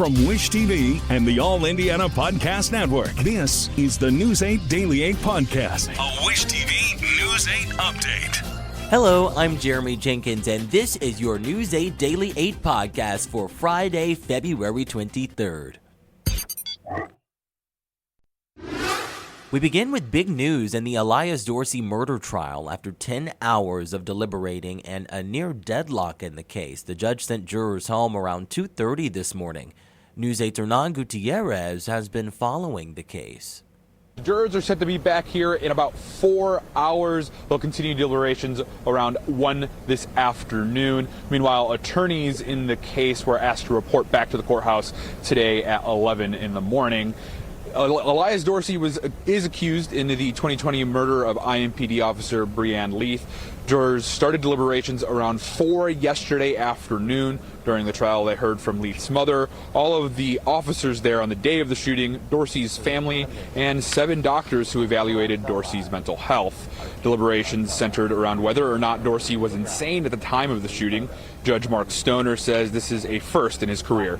From Wish TV and the All Indiana Podcast Network, this is the News 8 Daily 8 Podcast, a Wish TV News 8 update. Hello, I'm Jeremy Jenkins, and this is your News 8 Daily 8 Podcast for Friday, February 23rd. We begin with big news in the Elias Dorsey murder trial. After 10 hours of deliberating and a near deadlock in the case, the judge sent jurors home around 2:30 this morning. News 8's Hernan Gutierrez has been following the case. Jurors are set to be back here in about 4 hours. They'll continue deliberations around 1 this afternoon. Meanwhile, attorneys in the case were asked to report back to the courthouse today at 11 in the morning. Elias Dorsey is accused in the 2020 murder of IMPD officer Breanne Leith. Jurors started deliberations around 4 yesterday afternoon. During the trial, they heard from Leith's mother, all of the officers there on the day of the shooting, Dorsey's family, and 7 doctors who evaluated Dorsey's mental health. Deliberations centered around whether or not Dorsey was insane at the time of the shooting. Judge Mark Stoner says this is a first in his career.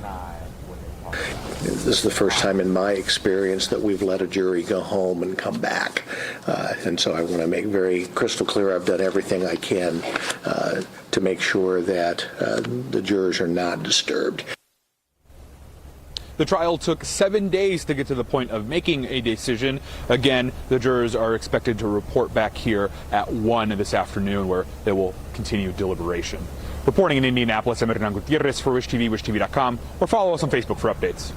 This is the first time in my experience that we've let a jury go home and come back. And so I want to make very crystal clear I've done everything I can to make sure that the jurors are not disturbed. The trial took 7 days to get to the point of making a decision. Again, the jurors are expected to report back here at 1 this afternoon, where they will continue deliberation. Reporting in Indianapolis, I'm Hernan Gutierrez for Wish TV, wishtv.com, or follow us on Facebook for updates.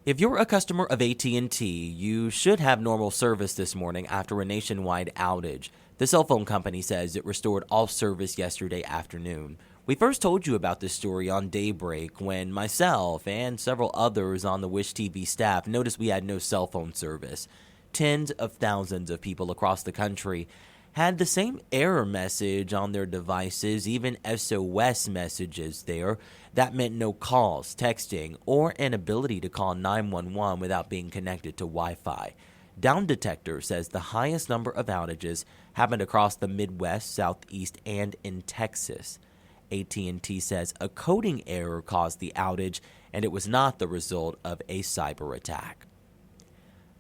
If you're a customer of AT&T, you should have normal service this morning after a nationwide outage. The cell phone company says it restored all service yesterday afternoon. We first told you about this story on Daybreak when myself and several others on the Wish TV staff noticed we had no cell phone service. Tens of thousands of people across the country had the same error message on their devices, even SOS messages there. That meant no calls, texting, or an ability to call 911 without being connected to Wi-Fi. Down Detector says the highest number of outages happened across the Midwest, Southeast, and in Texas. AT&T says a coding error caused the outage, and it was not the result of a cyber attack.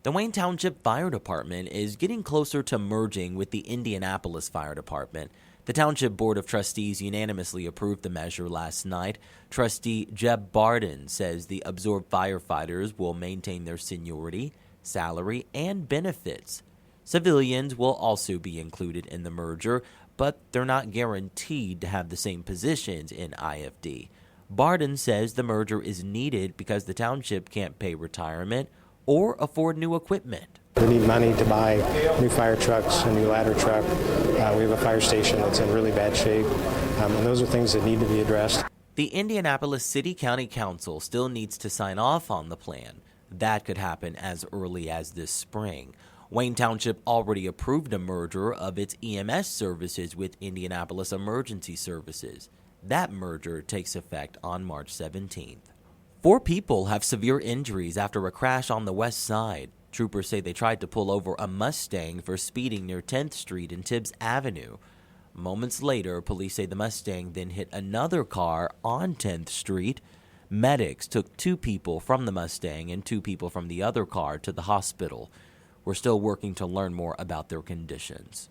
The Wayne Township Fire Department is getting closer to merging with the Indianapolis Fire Department. The Township Board of Trustees unanimously approved the measure last night. Trustee Jeb Barden says the absorbed firefighters will maintain their seniority, salary, and benefits. Civilians will also be included in the merger, but they're not guaranteed to have the same positions in IFD. Barden says the merger is needed because the township can't pay retirement or afford new equipment. We need money to buy new fire trucks, a new ladder truck. We have a fire station that's in really bad shape, and those are things that need to be addressed. The Indianapolis City County Council still needs to sign off on the plan. That could happen as early as this spring. Wayne Township already approved a merger of its EMS services with Indianapolis Emergency Services. That merger takes effect on March 17th. 4 people have severe injuries after a crash on the west side. Troopers say they tried to pull over a Mustang for speeding near 10th Street and Tibbs Avenue. Moments later, police say the Mustang then hit another car on 10th Street. Medics took 2 people from the Mustang and 2 people from the other car to the hospital. We're still working to learn more about their conditions.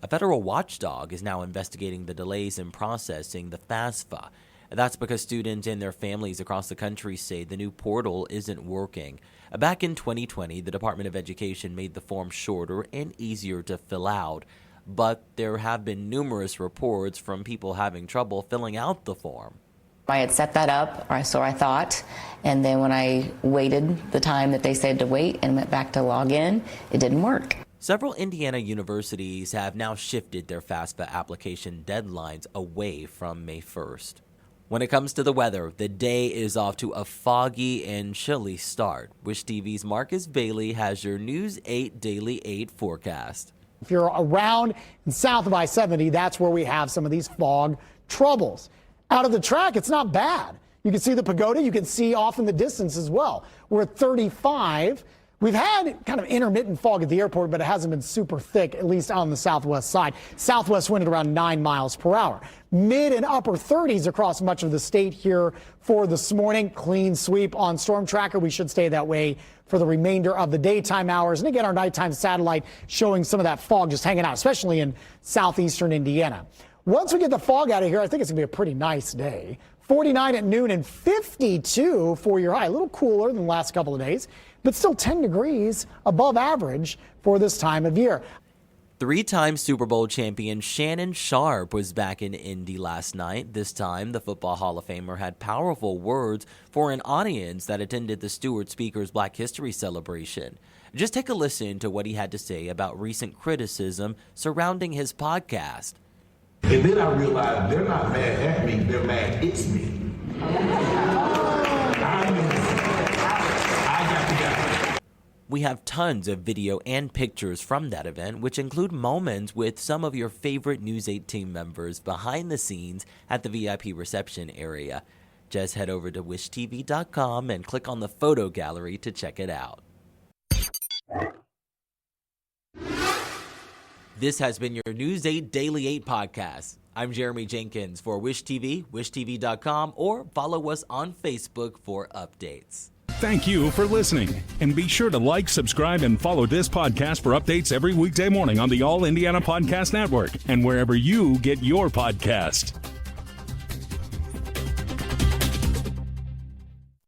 A federal watchdog is now investigating the delays in processing the FAFSA. That's because students and their families across the country say the new portal isn't working. Back in 2020, the Department of Education made the form shorter and easier to fill out, but there have been numerous reports from people having trouble filling out the form. I had set that up, or so I thought, and then when I waited the time that they said to wait and went back to log in, it didn't work. Several Indiana universities have now shifted their FAFSA application deadlines away from May 1st. When it comes to the weather, the day is off to a foggy and chilly start. Wish TV's Marcus Bailey has your News 8 Daily 8 forecast. If you're around and south of I-70, that's where we have some of these fog troubles. Out of the track, it's not bad. You can see the pagoda. You can see off in the distance as well. We're at 35. We've had kind of intermittent fog at the airport, but it hasn't been super thick, at least on the southwest side. Southwest wind at around 9 miles per hour. Mid and upper 30s across much of the state here for this morning. Clean sweep on Storm Tracker. We should stay that way for the remainder of the daytime hours. And again, our nighttime satellite showing some of that fog just hanging out, especially in southeastern Indiana. Once we get the fog out of here, I think it's going to be a pretty nice day. 49 at noon and 52 for your high. A little cooler than the last couple of days, but still 10 degrees above average for this time of year. Three-time Super Bowl champion Shannon Sharpe was back in Indy last night. This time, the Football Hall of Famer had powerful words for an audience that attended the Stewart Speaker's Black History celebration. Just take a listen to what he had to say about recent criticism surrounding his podcast. And then I realized they're not mad at me, they're mad it's me. I got the guy. We have tons of video and pictures from that event, which include moments with some of your favorite News 8 team members behind the scenes at the VIP reception area. Just head over to wishtv.com and click on the photo gallery to check it out. This has been your News 8 Daily 8 podcast. I'm Jeremy Jenkins for Wish TV, wishtv.com, or follow us on Facebook for updates. Thank you for listening. And be sure to like, subscribe, and follow this podcast for updates every weekday morning on the All Indiana Podcast Network and wherever you get your podcast.